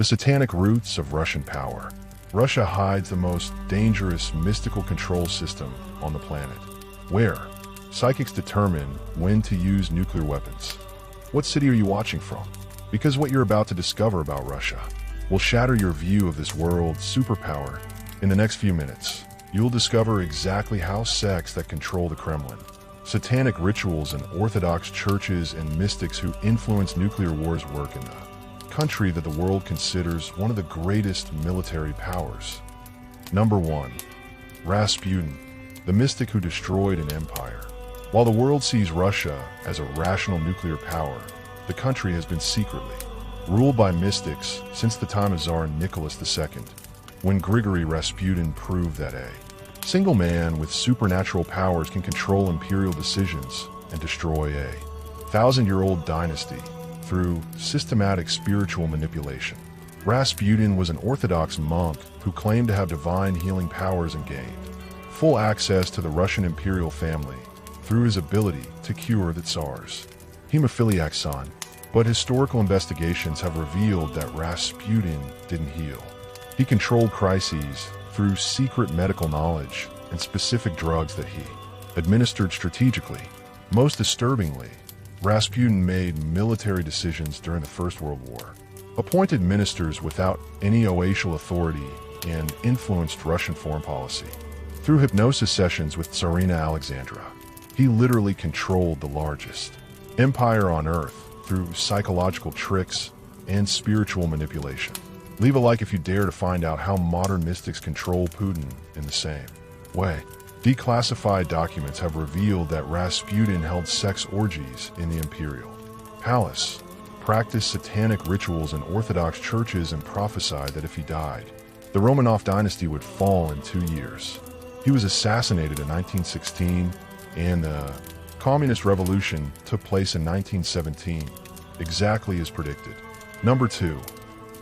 The satanic roots of Russian power. Russia hides the most dangerous mystical control system on the planet, where psychics determine when to use nuclear weapons. What city are you watching from? Because what you're about to discover about Russia will shatter your view of this world's superpower. In the next few minutes, you'll discover exactly how sects that control the Kremlin, satanic rituals in Orthodox churches, and mystics who influence nuclear wars work in the country that the world considers one of the greatest military powers. Number 1. Rasputin, the mystic who destroyed an empire. While the world sees Russia as a rational nuclear power, the country has been secretly ruled by mystics since the time of Tsar Nicholas II, when Grigory Rasputin proved that a single man with supernatural powers can control imperial decisions and destroy a thousand-year-old dynasty through systematic spiritual manipulation. Rasputin was an Orthodox monk who claimed to have divine healing powers and gained full access to the Russian imperial family through his ability to cure the Tsar's hemophiliac son. But historical investigations have revealed that Rasputin didn't heal. He controlled crises through secret medical knowledge and specific drugs that he administered strategically. Most disturbingly, Rasputin made military decisions during the First World War, appointed ministers without any official authority, and influenced Russian foreign policy. Through hypnosis sessions with Tsarina Alexandra, he literally controlled the largest empire on earth through psychological tricks and spiritual manipulation. Leave a like if you dare to find out how modern mystics control Putin in the same way. Declassified documents have revealed that Rasputin held sex orgies in the imperial palace, practiced satanic rituals in Orthodox churches, and prophesied that if he died, the Romanov dynasty would fall in 2 years. He was assassinated in 1916, and the Communist Revolution took place in 1917, exactly as predicted. Number 2.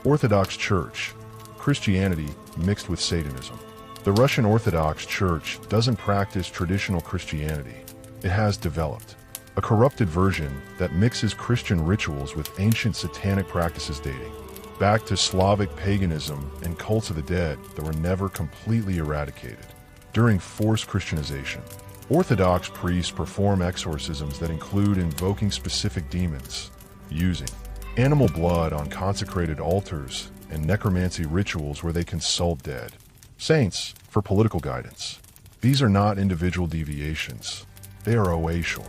Orthodox Church, Christianity mixed with Satanism. The Russian Orthodox Church doesn't practice traditional Christianity. It has developed a corrupted version that mixes Christian rituals with ancient satanic practices dating back to Slavic paganism and cults of the dead that were never completely eradicated. During forced Christianization, Orthodox priests perform exorcisms that include invoking specific demons, using animal blood on consecrated altars, and necromancy rituals where they consult dead saints for political guidance. These are not individual deviations. They are official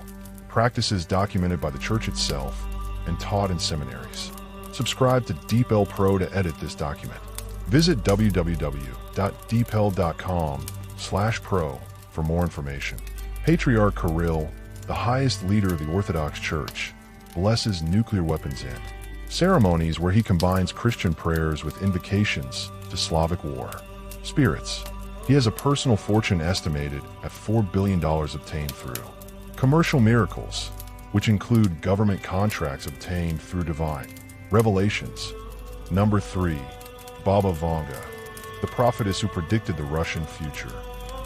practices documented by the church itself and taught in seminaries. Subscribe to DeepL Pro to edit this document. Visit www.deepl.com/pro for more information. Patriarch Kirill, the highest leader of the Orthodox Church, blesses nuclear weapons and ceremonies where he combines Christian prayers with invocations to Slavic war spirits. He has a personal fortune estimated at $4 billion obtained through commercial miracles, which include government contracts obtained through divine revelations. Number 3. Baba Vanga, the prophetess who predicted the Russian future.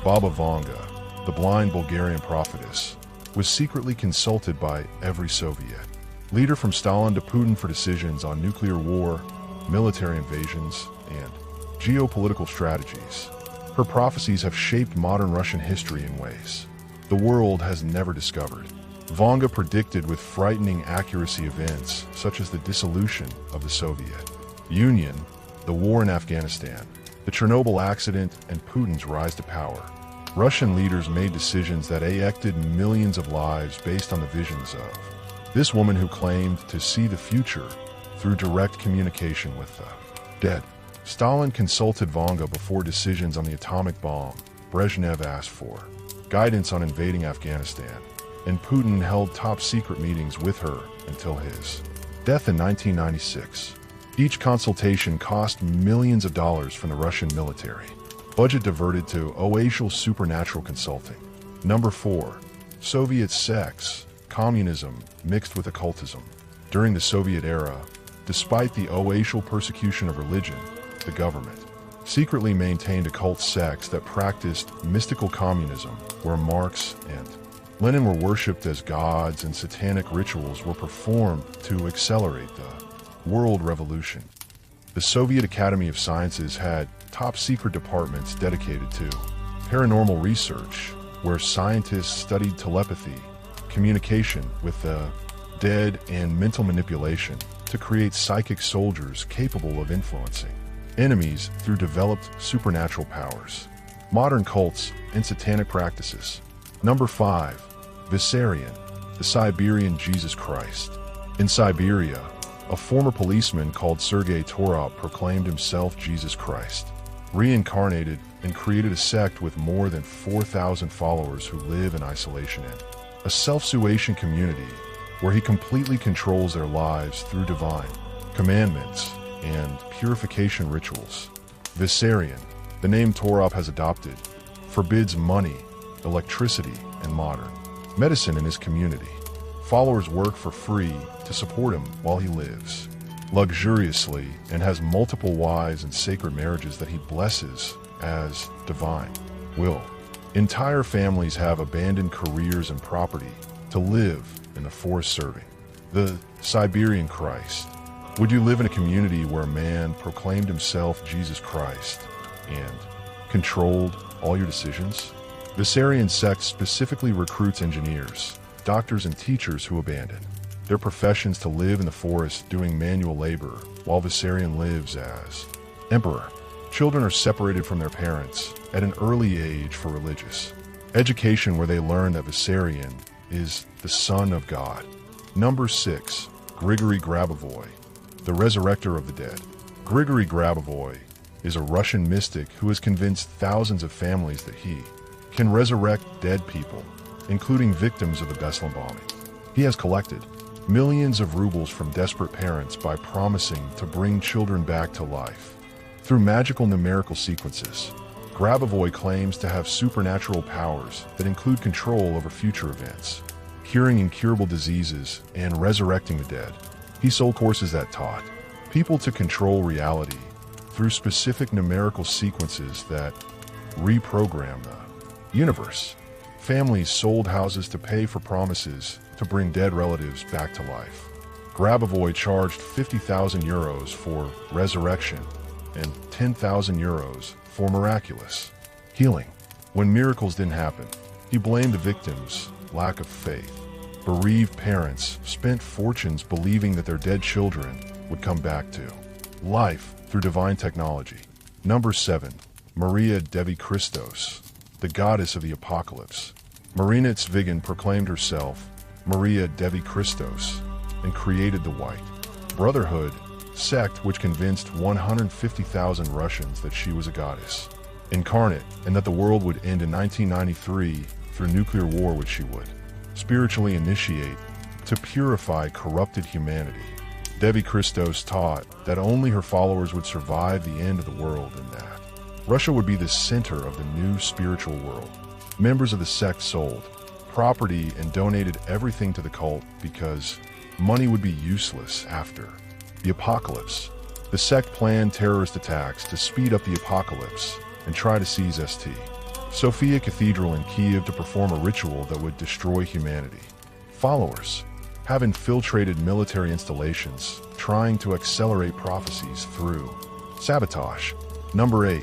Baba Vanga, the blind Bulgarian prophetess, was secretly consulted by every Soviet leader from Stalin to Putin for decisions on nuclear war, military invasions, and geopolitical strategies. Her prophecies have shaped modern Russian history in ways the world has never discovered. Vanga predicted with frightening accuracy events such as the dissolution of the Soviet Union, the war in Afghanistan, the Chernobyl accident, and Putin's rise to power. Russian leaders made decisions that affected millions of lives based on the visions of this woman who claimed to see the future through direct communication with the dead. Stalin consulted Vanga before decisions on the atomic bomb. Brezhnev asked for guidance on invading Afghanistan, and Putin held top-secret meetings with her until his death in 1996. Each consultation cost millions of dollars from the Russian military budget diverted to official supernatural consulting. Number 4. Soviet sects, communism mixed with occultism. During the Soviet era, despite the official persecution of religion, the government secretly maintained occult sects that practiced mystical communism, where Marx and Lenin were worshipped as gods and satanic rituals were performed to accelerate the world revolution. The Soviet Academy of Sciences had top-secret departments dedicated to paranormal research, where scientists studied telepathy, communication with the dead, and mental manipulation to create psychic soldiers capable of influencing enemies through developed supernatural powers. Modern cults and satanic practices. Number 5. Vissarion, the Siberian Jesus Christ. In Siberia, a former policeman called Sergei Torop proclaimed himself Jesus Christ, reincarnated and created a sect with more than 4,000 followers who live in isolation in a self-suation community where he completely controls their lives through divine commandments and purification rituals. Vissarion, the name Torop has adopted, forbids money, electricity, and modern medicine in his community. Followers work for free to support him while he lives luxuriously and has multiple wives and sacred marriages that he blesses as divine will. Entire families have abandoned careers and property to live in the forest serving the Siberian Christ. Would you live in a community where a man proclaimed himself Jesus Christ and controlled all your decisions? Vissarion sect specifically recruits engineers, doctors, and teachers who abandon their professions to live in the forest doing manual labor, while Vissarion lives as emperor. Children are separated from their parents at an early age for religious education, where they learn that Vissarion is the Son of God. Number 6. Grigory Grabovoi, the resurrector of the dead. Grigory Grabovoi is a Russian mystic who has convinced thousands of families that he can resurrect dead people, including victims of the Beslan bombing. He has collected millions of rubles from desperate parents by promising to bring children back to life through magical numerical sequences. Grabovoi claims to have supernatural powers that include control over future events, curing incurable diseases, and resurrecting the dead. He sold courses that taught people to control reality through specific numerical sequences that reprogram the universe. Families sold houses to pay for promises to bring dead relatives back to life. Grabovoi charged 50,000 euros for resurrection and 10,000 euros for miraculous healing. When miracles didn't happen, he blamed the victims' lack of faith. Bereaved parents spent fortunes believing that their dead children would come back to life through divine technology. Number 7. Maria Devi Christos, the goddess of the apocalypse. Marina Tsvigan proclaimed herself Maria Devi Christos and created the White Brotherhood sect, which convinced 150,000 Russians that she was a goddess incarnate and that the world would end in 1993 through nuclear war, which she would spiritually initiate to purify corrupted humanity. Devi Christos taught that only her followers would survive the end of the world and that Russia would be the center of the new spiritual world. Members of the sect sold property and donated everything to the cult because money would be useless after the apocalypse. The sect planned terrorist attacks to speed up the apocalypse and try to seize St. Sophia Cathedral in Kiev to perform a ritual that would destroy humanity. Followers have infiltrated military installations, trying to accelerate prophecies through sabotage. Number 8.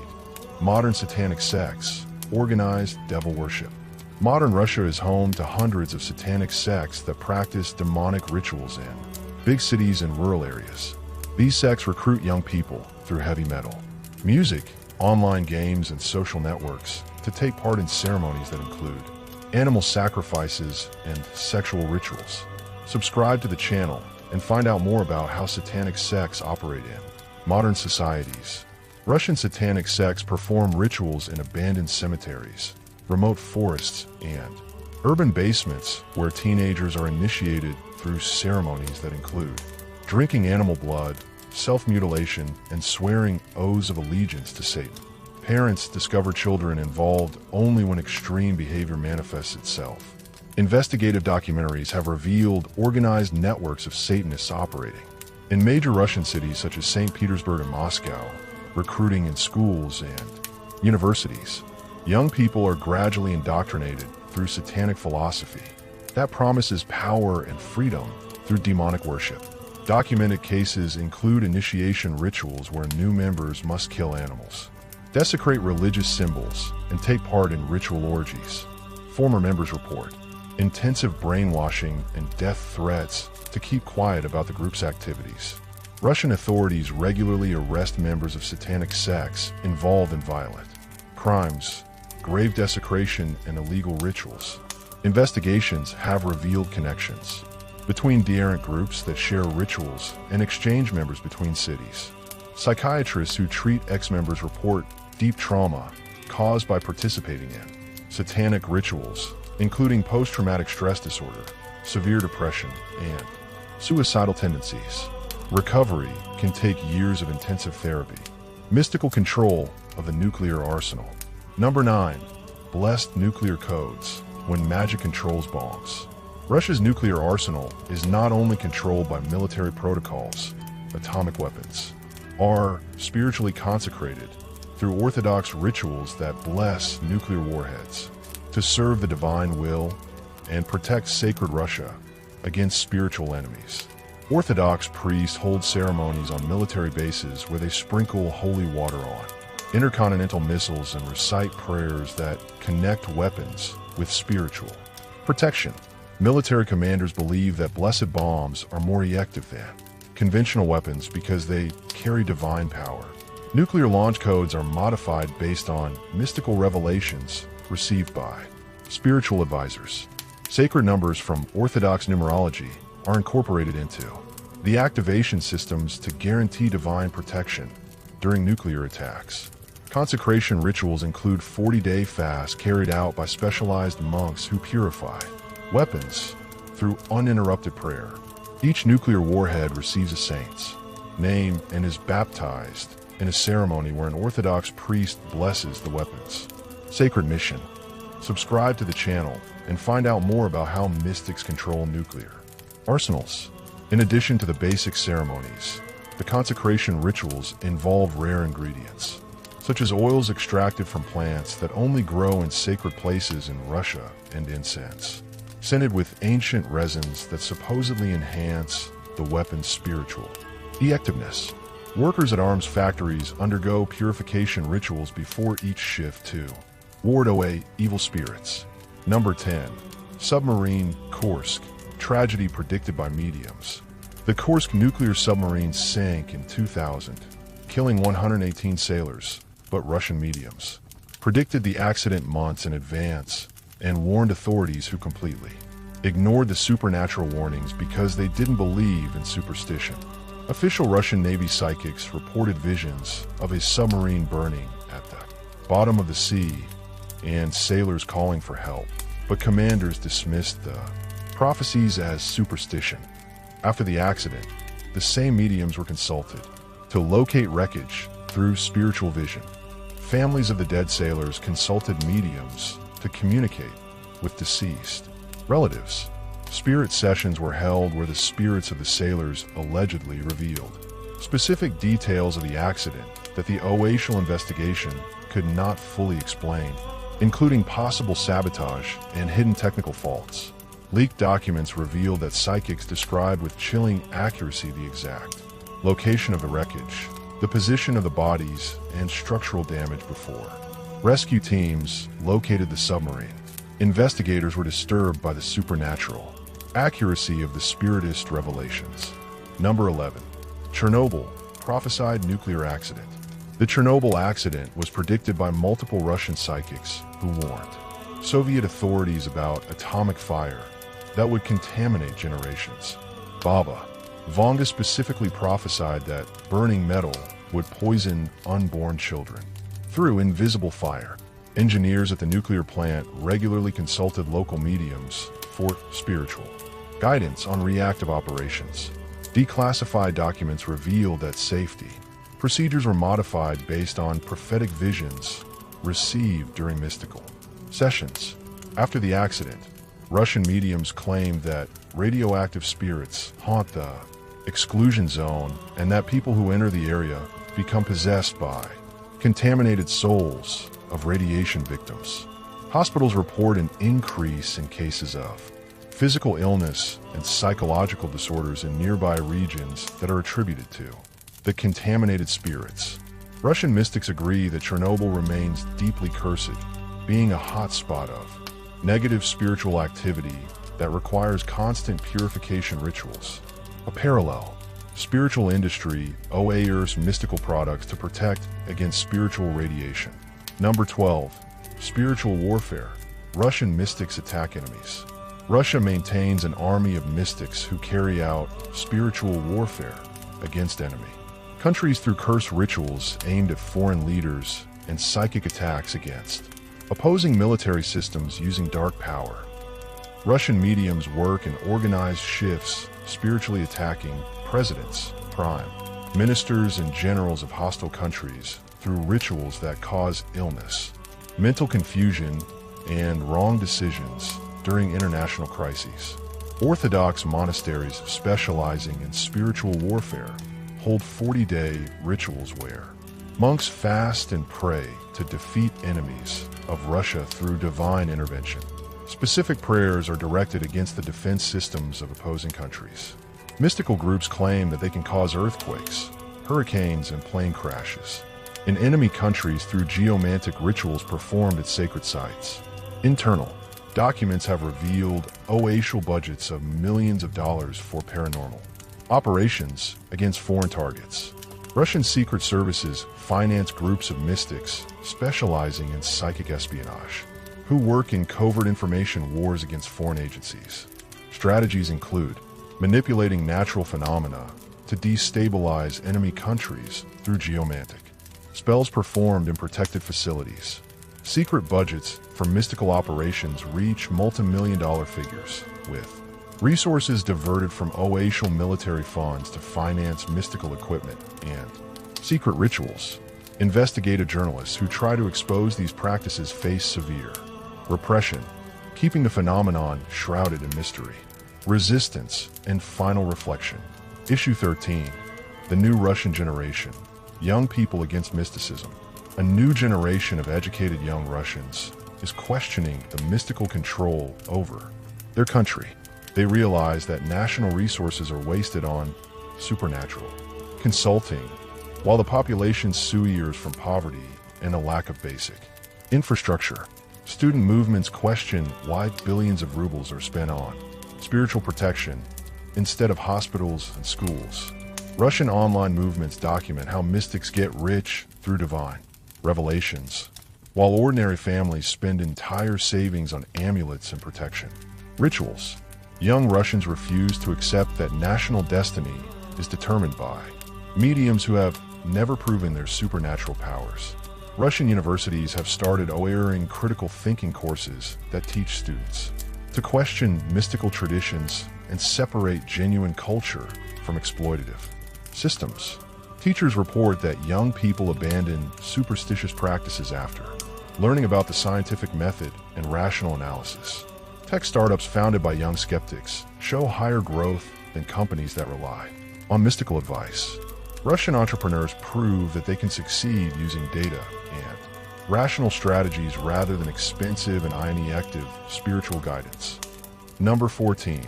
Modern satanic sects, organized devil worship. Modern Russia is home to hundreds of satanic sects that practice demonic rituals in big cities and rural areas. These sects recruit young people through heavy metal music, online games, and social networks to take part in ceremonies that include animal sacrifices and sexual rituals. Subscribe to the channel and find out more about how satanic sects operate in modern societies. Russian satanic sects perform rituals in abandoned cemeteries, remote forests, and urban basements where teenagers are initiated through ceremonies that include drinking animal blood, self-mutilation, and swearing oaths of allegiance to Satan. Parents discover children involved only when extreme behavior manifests itself. Investigative documentaries have revealed organized networks of Satanists operating in major Russian cities such as St. Petersburg and Moscow, recruiting in schools and universities. Young people are gradually indoctrinated through satanic philosophy that promises power and freedom through demonic worship. Documented cases include initiation rituals where new members must kill animals, desecrate religious symbols, and take part in ritual orgies. Former members report intensive brainwashing and death threats to keep quiet about the group's activities. Russian authorities regularly arrest members of satanic sects involved in violent crimes, grave desecration, and illegal rituals. Investigations have revealed connections between errant groups that share rituals and exchange members between cities. Psychiatrists who treat ex-members report deep trauma caused by participating in satanic rituals, including post-traumatic stress disorder, severe depression, and suicidal tendencies. Recovery can take years of intensive therapy. Mystical control of the nuclear arsenal. Number 9. Blessed nuclear codes when magic controls bombs. Russia's nuclear arsenal is not only controlled by military protocols. Atomic weapons are spiritually consecrated through orthodox rituals that bless nuclear warheads to serve the divine will and protect sacred Russia against spiritual enemies. Orthodox priests hold ceremonies on military bases where they sprinkle holy water on intercontinental missiles and recite prayers that connect weapons with spiritual protection. Military commanders believe that blessed bombs are more effective than conventional weapons because they carry divine power. Nuclear launch codes are modified based on mystical revelations received by spiritual advisors. Sacred numbers from Orthodox numerology are incorporated into the activation systems to guarantee divine protection during nuclear attacks. Consecration rituals include 40-day fasts carried out by specialized monks who purify weapons through uninterrupted prayer. Each nuclear warhead receives a saint's name and is baptized in a ceremony where an Orthodox priest blesses the weapons. Sacred mission. Subscribe to the channel and find out more about how mystics control nuclear arsenals. In addition to the basic ceremonies, the consecration rituals involve rare ingredients, such as oils extracted from plants that only grow in sacred places in Russia, and incense, scented with ancient resins that supposedly enhance the weapon's spiritual effectiveness. Workers at arms factories undergo purification rituals before each shift to ward away evil spirits. Number 10. Submarine Kursk. Tragedy predicted by mediums. The Kursk nuclear submarine sank in 2000, killing 118 sailors, but Russian mediums predicted the accident months in advance and warned authorities who completely ignored the supernatural warnings because they didn't believe in superstition. Official Russian Navy psychics reported visions of a submarine burning at the bottom of the sea and sailors calling for help, but commanders dismissed the prophecies as superstition. After the accident, the same mediums were consulted to locate wreckage through spiritual vision. Families of the dead sailors consulted mediums to communicate with deceased relatives. Spirit sessions were held where the spirits of the sailors allegedly revealed specific details of the accident that the official investigation could not fully explain, including possible sabotage and hidden technical faults. Leaked documents revealed that psychics described with chilling accuracy the exact location of the wreckage, the position of the bodies, and structural damage before rescue teams located the submarine. Investigators were disturbed by the supernatural accuracy of the spiritist revelations. Number 11. Chernobyl. Prophesied nuclear accident. The Chernobyl accident was predicted by multiple Russian psychics who warned Soviet authorities about atomic fire that would contaminate generations. Baba Vanga specifically prophesied that burning metal would poison unborn children through invisible fire. Engineers at the nuclear plant regularly consulted local mediums for spiritual guidance on reactive operations. Declassified documents revealed that safety procedures were modified based on prophetic visions received during mystical sessions. After the accident, Russian mediums claimed that radioactive spirits haunt the exclusion zone and that people who enter the area become possessed by contaminated souls of radiation victims. Hospitals report an increase in cases of physical illness and psychological disorders in nearby regions that are attributed to the contaminated spirits. Russian mystics agree that Chernobyl remains deeply cursed, being a hotspot of negative spiritual activity that requires constant purification rituals. A parallel, spiritual industry OARs mystical products to protect against spiritual radiation. Number 12. Spiritual warfare. Russian mystics attack enemies. Russia maintains an army of mystics who carry out spiritual warfare against enemy countries through curse rituals aimed at foreign leaders and psychic attacks against opposing military systems using dark power. Russian mediums work in organized shifts, spiritually attacking presidents, prime ministers, and generals of hostile countries through rituals that cause illness, mental confusion, and wrong decisions during international crises. Orthodox monasteries specializing in spiritual warfare hold 40-day rituals where monks fast and pray to defeat enemies of Russia through divine intervention. Specific prayers are directed against the defense systems of opposing countries. Mystical groups claim that they can cause earthquakes, hurricanes, and plane crashes in enemy countries through geomantic rituals performed at sacred sites. Internal documents have revealed oacial budgets of millions of dollars for paranormal operations against foreign targets. Russian secret services finance groups of mystics specializing in psychic espionage, who work in covert information wars against foreign agencies. Strategies include manipulating natural phenomena to destabilize enemy countries through geomantic spells performed in protected facilities. Secret budgets for mystical operations reach multi-million-dollar figures, with resources diverted from oacial military funds to finance mystical equipment and secret rituals. Investigative journalists who try to expose these practices face severe repression, keeping the phenomenon shrouded in mystery. Resistance and final reflection. Issue 13. The New Russian Generation. Young people against mysticism. A new generation of educated young Russians is questioning the mystical control over their country. They realize that national resources are wasted on supernatural consulting, while the population suffers from poverty and a lack of basic infrastructure. Student movements question why billions of rubles are spent on spiritual protection instead of hospitals and schools. Russian online movements document how mystics get rich through divine revelations, while ordinary families spend entire savings on amulets and protection rituals. Young Russians refuse to accept that national destiny is determined by mediums who have never proven their supernatural powers. Russian universities have started offering critical thinking courses that teach students to question mystical traditions and separate genuine culture from exploitative systems. Teachers report that young people abandon superstitious practices after learning about the scientific method and rational analysis. Tech startups founded by young skeptics show higher growth than companies that rely on mystical advice. Russian entrepreneurs prove that they can succeed using data and rational strategies rather than expensive and ineffective spiritual guidance. Number 14.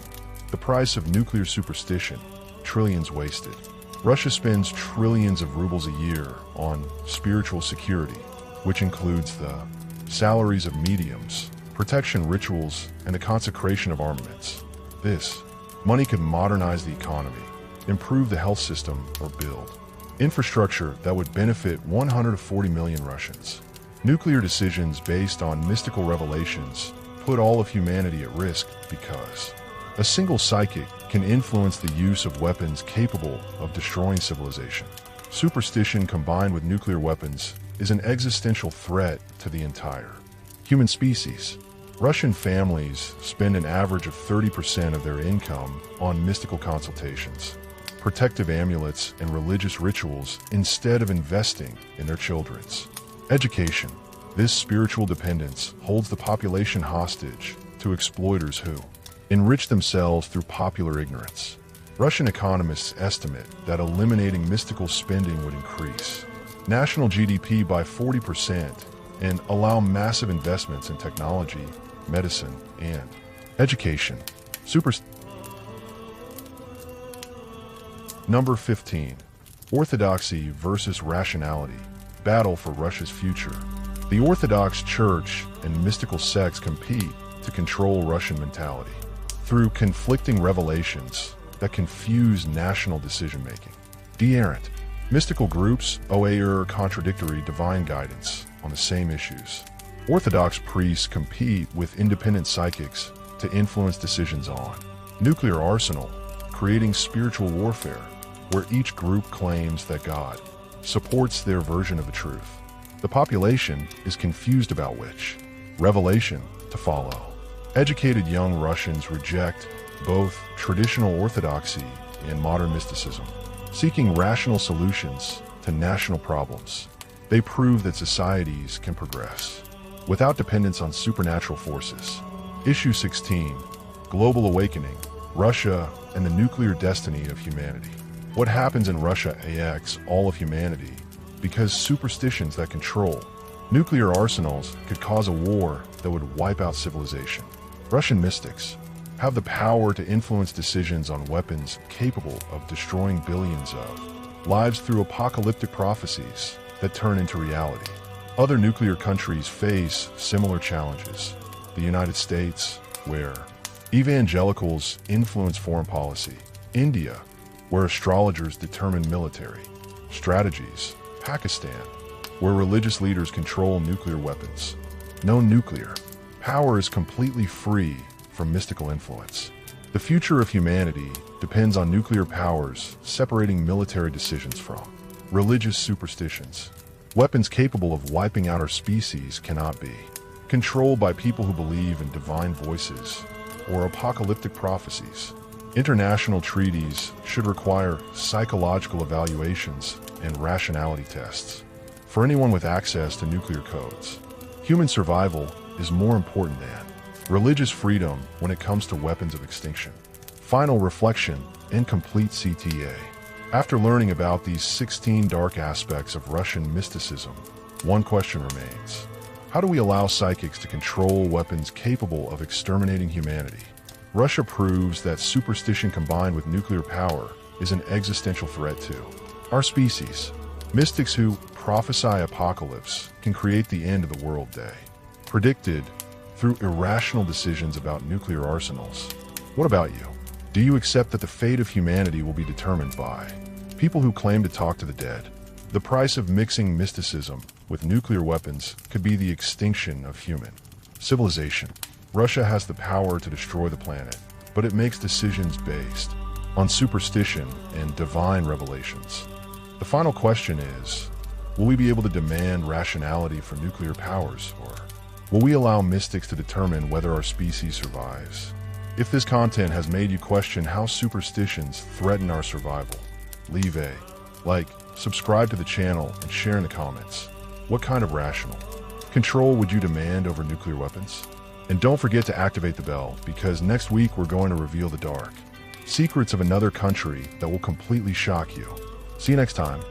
The price of nuclear superstition. Trillions wasted. Russia spends trillions of rubles a year on spiritual security, which includes the salaries of mediums, protection rituals, and the consecration of armaments. This money could modernize the economy, improve the health system, or build infrastructure that would benefit 140 million Russians. Nuclear decisions based on mystical revelations put all of humanity at risk because a single psychic can influence the use of weapons capable of destroying civilization. Superstition combined with nuclear weapons is an existential threat to the entire human species. Russian families spend an average of 30% of their income on mystical consultations, protective amulets, and religious rituals instead of investing in their children's education. This spiritual dependence holds the population hostage to exploiters who enrich themselves through popular ignorance. Russian economists estimate that eliminating mystical spending would increase national GDP by 40% and allow massive investments in technology, medicine, and education. Number 15. Orthodoxy versus rationality. Battle for Russia's future. The Orthodox Church and mystical sects compete to control Russian mentality through conflicting revelations that confuse national decision-making. Errant. Mystical groups owe contradictory divine guidance on the same issues. Orthodox priests compete with independent psychics to influence decisions on nuclear arsenal, creating spiritual warfare where each group claims that God supports their version of the truth. The population is confused about which revelation to follow. Educated young Russians reject both traditional orthodoxy and modern mysticism, seeking rational solutions to national problems. They prove that societies can progress without dependence on supernatural forces. Issue 16. Global Awakening. Russia and the Nuclear Destiny of Humanity. What happens in Russia affects all of humanity because superstitions that control nuclear arsenals could cause a war that would wipe out civilization. Russian mystics have the power to influence decisions on weapons capable of destroying billions of lives through apocalyptic prophecies that turn into reality. Other nuclear countries face similar challenges. The United States, where evangelicals influence foreign policy. India, where astrologers determine military strategies. Pakistan, where religious leaders control nuclear weapons. No nuclear power is completely free from mystical influence. The future of humanity depends on nuclear powers separating military decisions from religious superstitions. Weapons capable of wiping out our species cannot be controlled by people who believe in divine voices or apocalyptic prophecies. International treaties should require psychological evaluations and rationality tests for anyone with access to nuclear codes. Human survival is more important than religious freedom when it comes to weapons of extinction. Final reflection and complete CTA. After learning about these 16 dark aspects of Russian mysticism, one question remains. How do we allow psychics to control weapons capable of exterminating humanity? Russia proves that superstition combined with nuclear power is an existential threat to our species. Mystics who prophesy apocalypse can create the end of the world day, predicted through irrational decisions about nuclear arsenals. What about you? Do you accept that the fate of humanity will be determined by people who claim to talk to the dead? The price of mixing mysticism with nuclear weapons could be the extinction of human civilization. Russia has the power to destroy the planet, but it makes decisions based on superstition and divine revelations. The final question is, will we be able to demand rationality for nuclear powers, or will we allow mystics to determine whether our species survives? If this content has made you question how superstitions threaten our survival, leave a like, subscribe to the channel, and share in the comments. What kind of rational control would you demand over nuclear weapons? And don't forget to activate the bell, because next week we're going to reveal the dark secrets of another country that will completely shock you. See you next time.